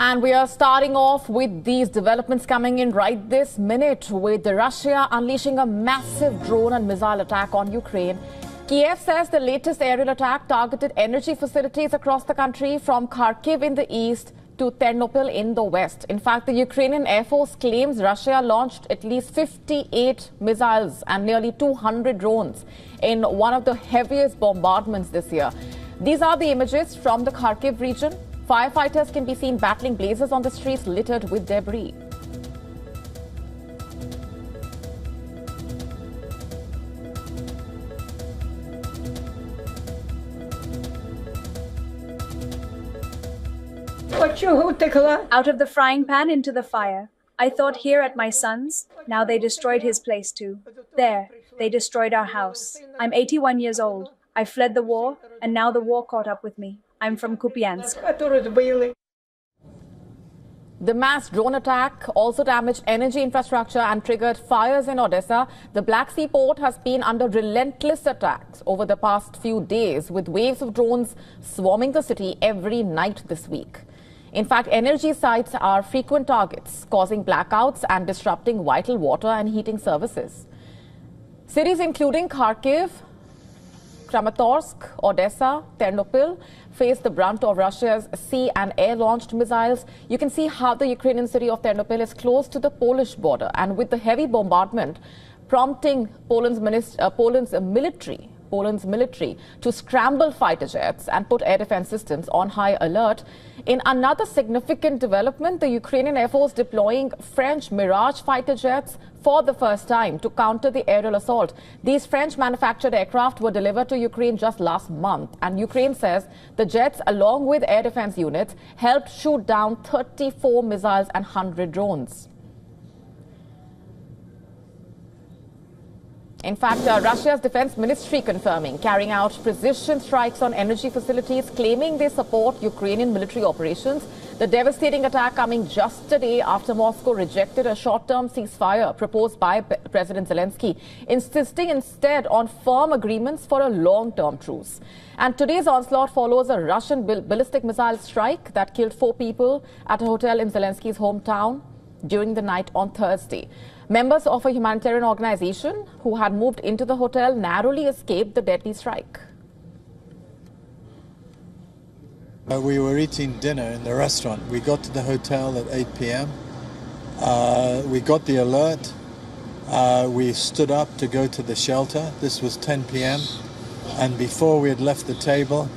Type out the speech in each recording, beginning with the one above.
And we are starting off with these developments coming in right this minute, with Russia unleashing a massive drone and missile attack on Ukraine. Kiev says the latest aerial attack targeted energy facilities across the country, from Kharkiv in the east to Ternopil in the west. In fact, the Ukrainian Air Force claims Russia launched at least 58 missiles and nearly 200 drones in one of the heaviest bombardments this year. These are the images from the Kharkiv region. Firefighters can be seen battling blazes on the streets littered with debris. Out of the frying pan into the fire. I thought here at my son's. Now they destroyed his place too. There, they destroyed our house. I'm 81 years old. I fled the war, and now the war caught up with me. I'm from Kupiansk. The mass drone attack also damaged energy infrastructure and triggered fires in Odessa. The Black Sea port has been under relentless attacks over the past few days, with waves of drones swarming the city every night this week. In fact, energy sites are frequent targets, causing blackouts and disrupting vital water and heating services. Cities including Kharkiv, Kramatorsk, Odessa, Ternopil face the brunt of Russia's sea and air-launched missiles. You can see how the Ukrainian city of Ternopil is close to the Polish border, and with the heavy bombardment prompting Poland's military to scramble fighter jets and put air defense systems on high alert. In another significant development, the Ukrainian Air Force deploying French Mirage fighter jets for the first time to counter the aerial assault. These French-manufactured aircraft were delivered to Ukraine just last month, and Ukraine says the jets, along with air defense units, helped shoot down 34 missiles and 100 drones. In fact, Russia's defense ministry confirming carrying out precision strikes on energy facilities, claiming they support Ukrainian military operations. The devastating attack coming just a day after Moscow rejected a short-term ceasefire proposed by President Zelensky, insisting instead on firm agreements for a long-term truce. And today's onslaught follows a Russian ballistic missile strike that killed 4 people at a hotel in Zelensky's hometown during the night on Thursday. Members of a humanitarian organization who had moved into the hotel narrowly escaped the deadly strike. We were eating dinner in the restaurant. We got to the hotel at 8 p.m. We got the alert. We stood up to go to the shelter. This was 10 p.m. And before we had left the table,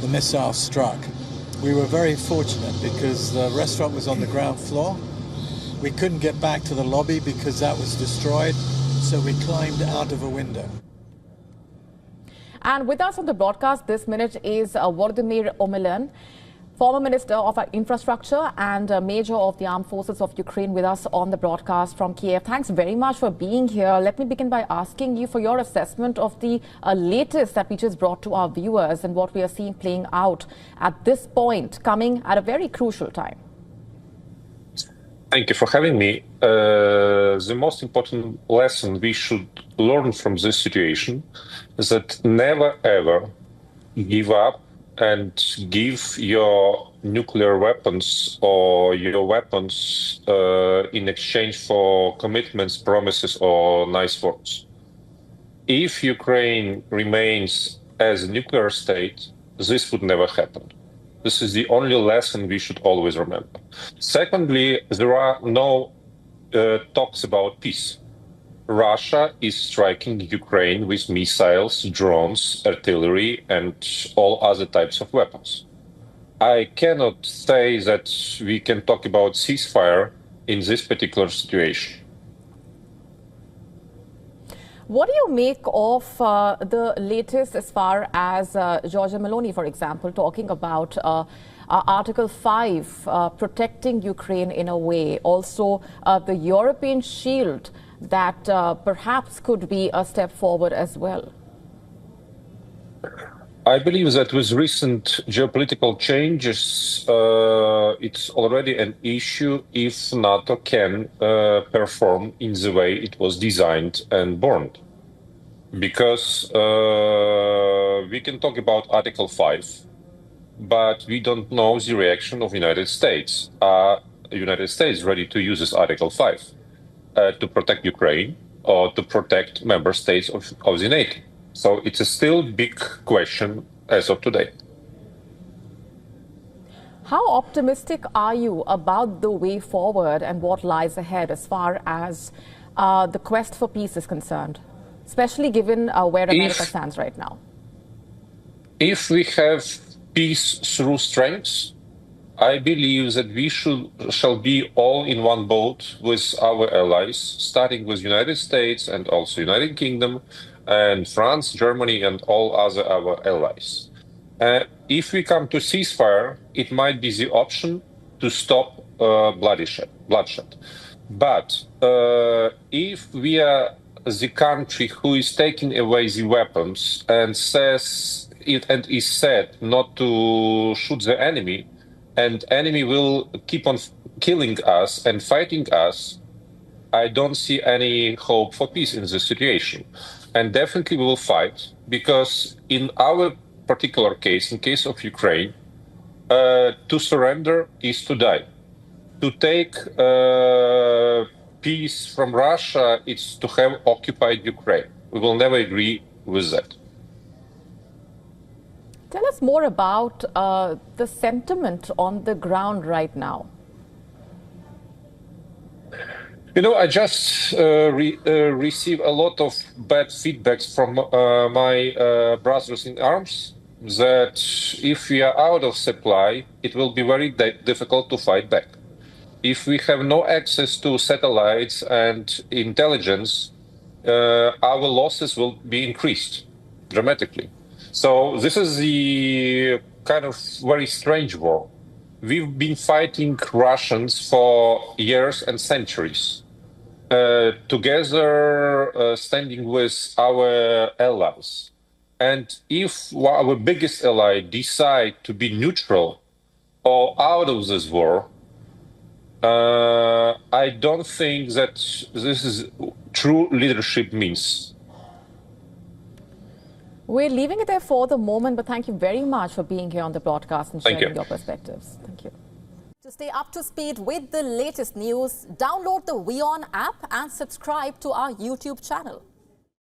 the missile struck. We were very fortunate because the restaurant was on the ground floor. We couldn't get back to the lobby because that was destroyed, so we climbed out of a window. And with us on the broadcast this minute is Volodymyr Omelen, former Minister of Infrastructure and Major of the Armed Forces of Ukraine, with us on the broadcast from Kiev. Thanks very much for being here. Let me begin by asking you for your assessment of the latest that we just brought to our viewers and what we are seeing playing out at this point, coming at a very crucial time. Thank you for having me. The most important lesson we should learn from this situation is that never ever give up and give your nuclear weapons or your weapons in exchange for commitments, promises, or nice words. If Ukraine remains as a nuclear state, this would never happen. This is the only lesson we should always remember. Secondly, there are no talks about peace. Russia is striking Ukraine with missiles, drones, artillery, and all other types of weapons. I cannot say that we can talk about ceasefire in this particular situation. What do you make of the latest as far as Giorgia Meloni, for example, talking about Article 5 protecting Ukraine in a way, also the European shield that perhaps could be a step forward as well? I believe that with recent geopolitical changes, it's already an issue if NATO can perform in the way it was designed and born. Because we can talk about Article 5, but we don't know the reaction of United States. United States ready to use this Article 5 to protect Ukraine or to protect member states of the NATO? So it's a still big question as of today. How optimistic are you about the way forward and what lies ahead as far as the quest for peace is concerned, especially given where America stands right now? If we have peace through strength, I believe that we shall be all in one boat with our allies, starting with United States and also United Kingdom and France, Germany, and all other our allies. If we come to ceasefire, it might be the option to stop bloodshed. But if we are the country who is taking away the weapons and says it and is said not to shoot the enemy, and enemy will keep on killing us and fighting us, I don't see any hope for peace in this situation. And definitely we will fight, because in our particular case, in case of Ukraine, to surrender is to die. To take peace from Russia, it's to have occupied Ukraine. We will never agree with that. Tell us more about the sentiment on the ground right now. You know, I just received a lot of bad feedbacks from my brothers in arms that if we are out of supply, it will be very difficult to fight back. If we have no access to satellites and intelligence, our losses will be increased dramatically. So this is the kind of very strange war. We've been fighting Russians for years and centuries, together standing with our allies. And if our biggest ally decide to be neutral or out of this war, I don't think that this is true leadership means. We're leaving it there for the moment, but thank you very much for being here on the broadcast and sharing your perspectives. Thank you. To stay up to speed with the latest news, download the WION app and subscribe to our YouTube channel.